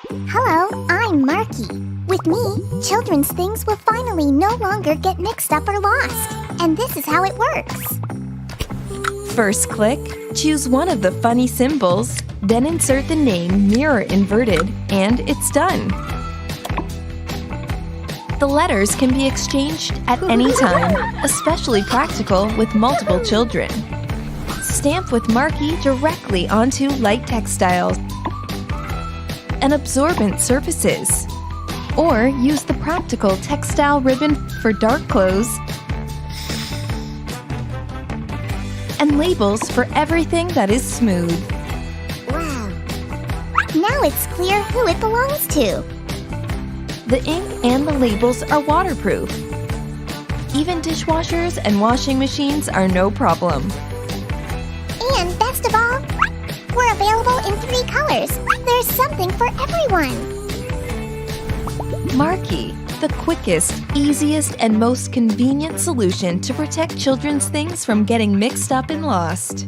Hello, I'm Marky. With me, children's things will finally no longer get mixed up or lost. And this is how it works. First click, choose one of the funny symbols, then insert the name mirror inverted, and it's done. The letters can be exchanged at any time, especially practical with multiple children. Stamp with Marky directly onto light textiles and absorbent surfaces. Or use the practical textile ribbon for dark clothes and labels for everything that is smooth. Wow. Now it's clear who it belongs to. The ink and the labels are waterproof. Even dishwashers and washing machines are no problem. And best of all, we're available in 3 colors. There's something for everyone. Marky, the quickest, easiest, and most convenient solution to protect children's things from getting mixed up and lost.